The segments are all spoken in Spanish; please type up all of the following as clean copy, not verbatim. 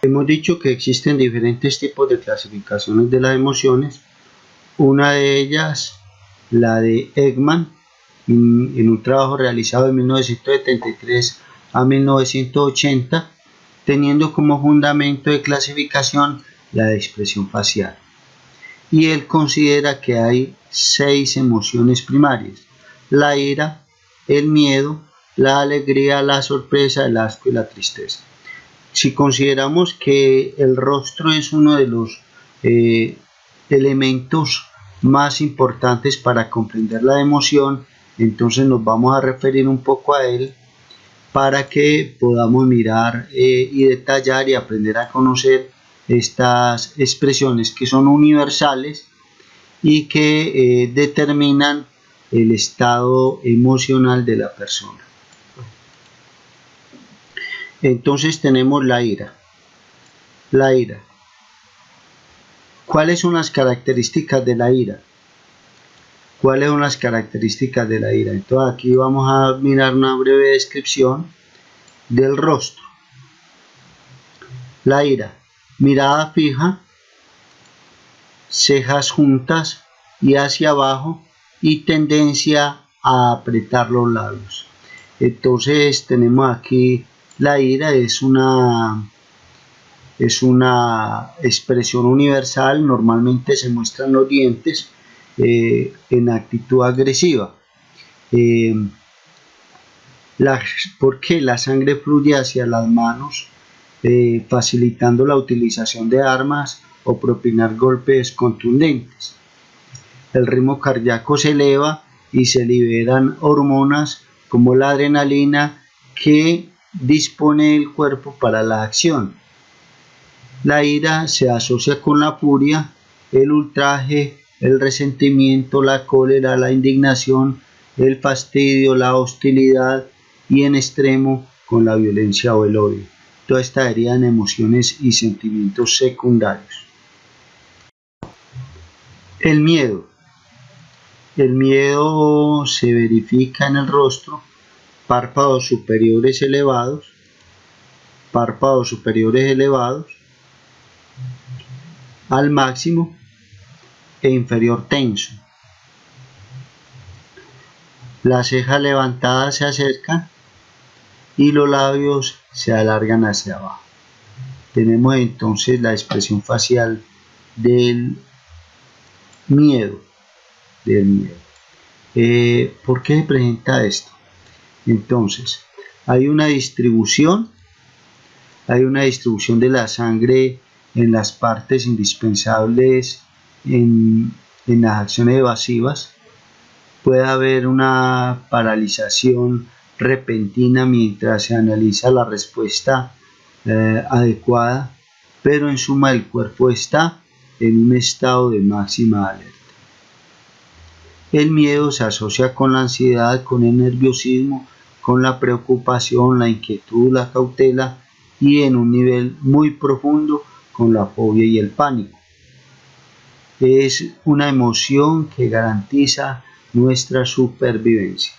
Hemos dicho que existen diferentes tipos de clasificaciones de las emociones. Una de ellas, la de Ekman, en un trabajo realizado de 1973 a 1980, teniendo como fundamento de clasificación la de expresión facial. Y él considera que hay 6 emociones primarias: la ira, el miedo, la alegría, la sorpresa, el asco y la tristeza. Si consideramos que el rostro es uno de los elementos más importantes para comprender la emoción, entonces nos vamos a referir un poco a él para que podamos mirar y detallar y aprender a conocer estas expresiones que son universales y que determinan el estado emocional de la persona. Entonces tenemos la ira. La ira. ¿Cuáles son las características de la ira? ¿Cuáles son las características de la ira? Entonces aquí vamos a mirar una breve descripción del rostro. La ira: mirada fija, cejas juntas y hacia abajo y tendencia a apretar los labios. Entonces tenemos aquí la ira, es una expresión universal, normalmente se muestran los dientes en actitud agresiva. Porque la sangre fluye hacia las manos, facilitando la utilización de armas o propinar golpes contundentes. El ritmo cardíaco se eleva y se liberan hormonas como la adrenalina que dispone el cuerpo para la acción. La ira se asocia con la furia, el ultraje, el resentimiento, la cólera, la indignación, el fastidio, la hostilidad y en extremo con la violencia o el odio. Toda esta serían emociones y sentimientos secundarios. El miedo. El miedo se verifica en el rostro, párpados superiores elevados, al máximo e inferior tenso. Las cejas levantadas se acercan y los labios se alargan hacia abajo. Tenemos entonces la expresión facial del miedo. ¿Por qué se presenta esto? Entonces, hay una distribución de la sangre en las partes indispensables en las acciones evasivas. Puede haber una paralización repentina mientras se analiza la respuesta adecuada, pero en suma el cuerpo está en un estado de máxima alerta. El miedo se asocia con la ansiedad, con el nerviosismo, con la preocupación, la inquietud, la cautela y en un nivel muy profundo con la fobia y el pánico. Es una emoción que garantiza nuestra supervivencia.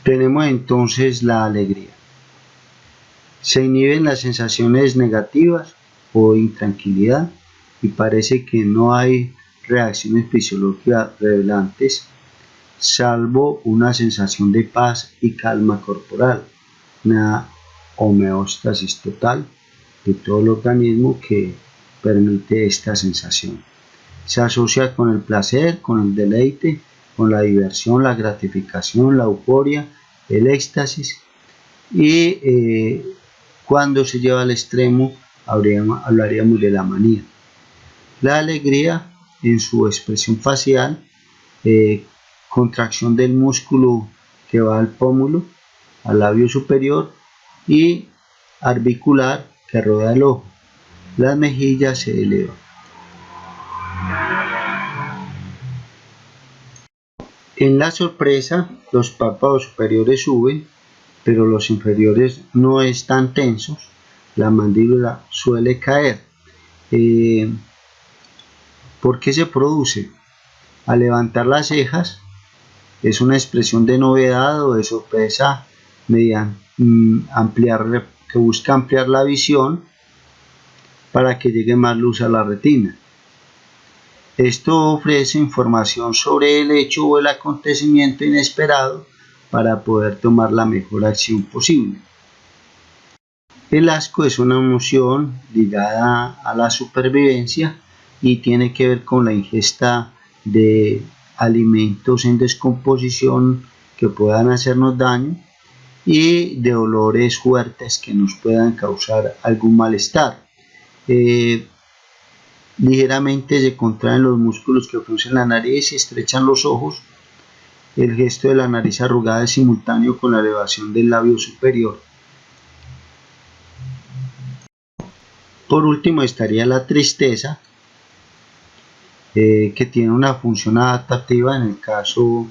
Tenemos entonces la alegría. Se inhiben las sensaciones negativas o intranquilidad y parece que no hay reacciones fisiológicas relevantes, salvo una sensación de paz y calma corporal, una homeostasis total de todo el organismo que permite esta sensación. Se asocia con el placer, con el deleite, con la diversión, la gratificación, la euforia, el éxtasis y cuando se lleva al extremo hablaríamos de la manía. La alegría en su expresión facial, contracción del músculo que va al pómulo, al labio superior y orbicular que rodea el ojo. Las mejillas se elevan. En la sorpresa, los párpados superiores suben, pero los inferiores no están tensos. La mandíbula suele caer. ¿Por qué se produce? Al levantar las cejas, es una expresión de novedad o de sorpresa mediante ampliar que busca ampliar la visión para que llegue más luz a la retina. Esto ofrece información sobre el hecho o el acontecimiento inesperado para poder tomar la mejor acción posible. El asco es una emoción ligada a la supervivencia y tiene que ver con la ingesta de alimentos en descomposición que puedan hacernos daño y de olores fuertes que nos puedan causar algún malestar. Ligeramente se contraen los músculos que fruncen la nariz y estrechan los ojos. El gesto de la nariz arrugada es simultáneo con la elevación del labio superior. Por último estaría la tristeza, que tiene una función adaptativa en el caso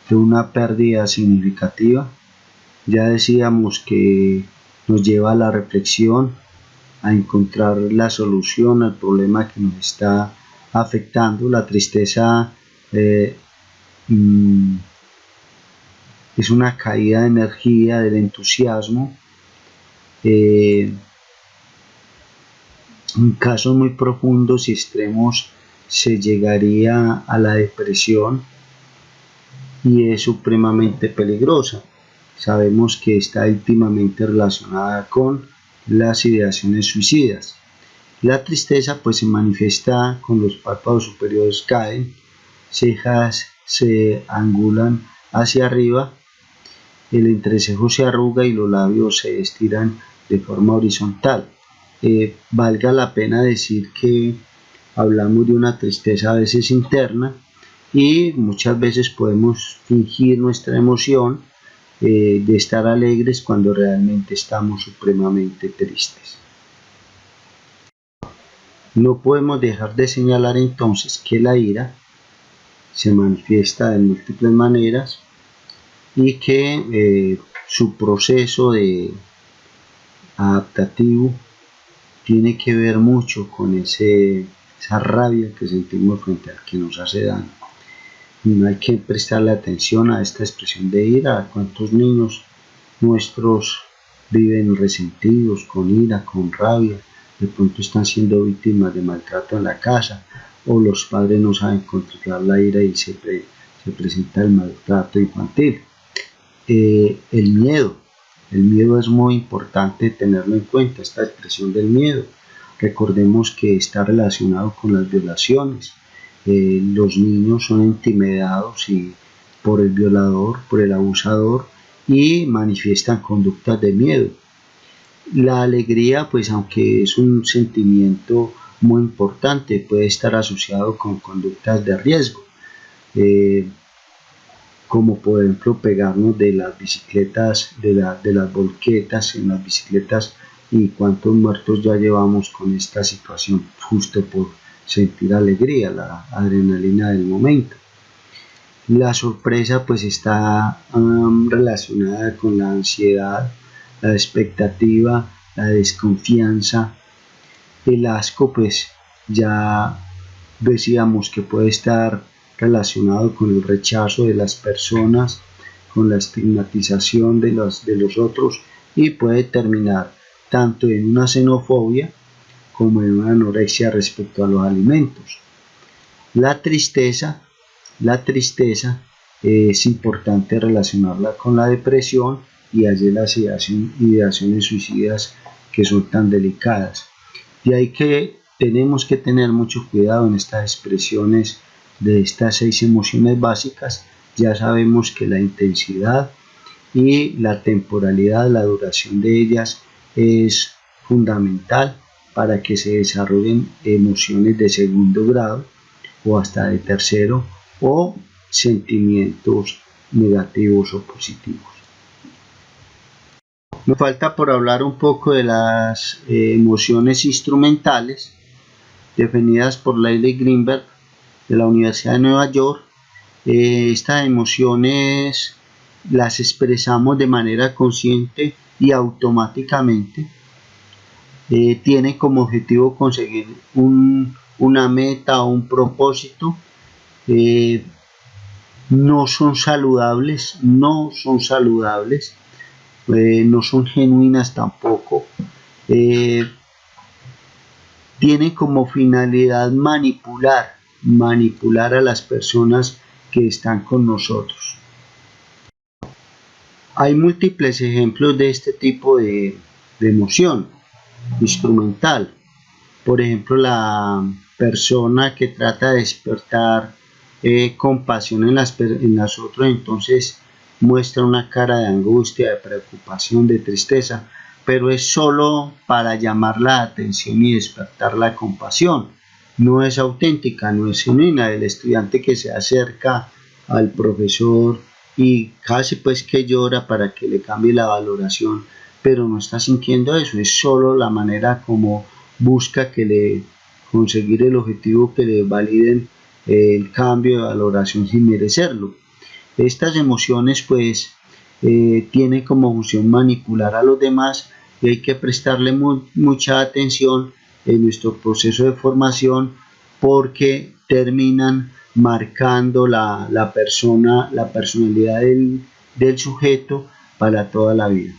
de una pérdida significativa. Ya decíamos que nos lleva a la reflexión, a encontrar la solución al problema que nos está afectando. La tristeza es una caída de energía, del entusiasmo. En casos muy profundos y extremos se llegaría a la depresión y es supremamente peligrosa. Sabemos que está íntimamente relacionada con las ideaciones suicidas. La tristeza pues se manifiesta con los párpados superiores caen, cejas se angulan hacia arriba, el entrecejo se arruga y los labios se estiran de forma horizontal. Valga la pena decir que hablamos de una tristeza a veces interna y muchas veces podemos fingir nuestra emoción de estar alegres cuando realmente estamos supremamente tristes. No podemos dejar de señalar entonces que la ira se manifiesta de múltiples maneras y que su proceso adaptativo tiene que ver mucho con esa rabia que sentimos frente al que nos hace daño. No hay que prestarle atención a esta expresión de ira. ¿Cuántos niños nuestros viven resentidos, con ira, con rabia? De pronto están siendo víctimas de maltrato en la casa, o los padres no saben controlar la ira y se presenta el maltrato infantil. El miedo es muy importante tenerlo en cuenta, esta expresión del miedo. Recordemos que está relacionado con las violaciones. Los niños son intimidados por el violador, por el abusador, y manifiestan conductas de miedo. La alegría, pues aunque es un sentimiento muy importante, puede estar asociado con conductas de riesgo, como por ejemplo pegarnos de las bicicletas, de las volquetas en las bicicletas, y cuántos muertos ya llevamos con esta situación justo por sentir alegría, la adrenalina del momento. La sorpresa pues está relacionada con la ansiedad, la expectativa, la desconfianza. El asco pues ya decíamos que puede estar relacionado con el rechazo de las personas, con la estigmatización de los otros, y puede terminar tanto en una xenofobia como en una anorexia respecto a los alimentos. La tristeza es importante relacionarla con la depresión y allí las ideaciones suicidas que son tan delicadas. De ahí que tenemos que tener mucho cuidado en estas expresiones de estas 6 emociones básicas. Ya sabemos que la intensidad y la temporalidad, la duración de ellas es fundamental para que se desarrollen emociones de segundo grado o hasta de tercero, o sentimientos negativos o positivos. Me falta por hablar un poco de las emociones instrumentales definidas por Leila Greenberg de la Universidad de Nueva York. Estas emociones las expresamos de manera consciente y automáticamente. Tienen como objetivo conseguir una meta o un propósito. No son saludables, no son genuinas tampoco. Tienen como finalidad manipular a las personas que están con nosotros. Hay múltiples ejemplos de este tipo de emoción instrumental. Por ejemplo, la persona que trata de despertar compasión en las otras, entonces muestra una cara de angustia, de preocupación, de tristeza, pero es solo para llamar la atención y despertar la compasión. No es auténtica, no es genuina. El estudiante que se acerca al profesor y casi pues que llora para que le cambie la valoración, pero no está sintiendo eso, es solo la manera como busca conseguir el objetivo que le validen el cambio de valoración sin merecerlo. Estas emociones pues tienen como función manipular a los demás y hay que prestarle mucha atención en nuestro proceso de formación porque terminan marcando la personalidad del sujeto para toda la vida.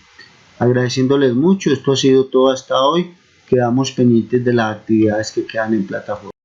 Agradeciéndoles mucho, esto ha sido todo hasta hoy. Quedamos pendientes de las actividades que quedan en plataforma.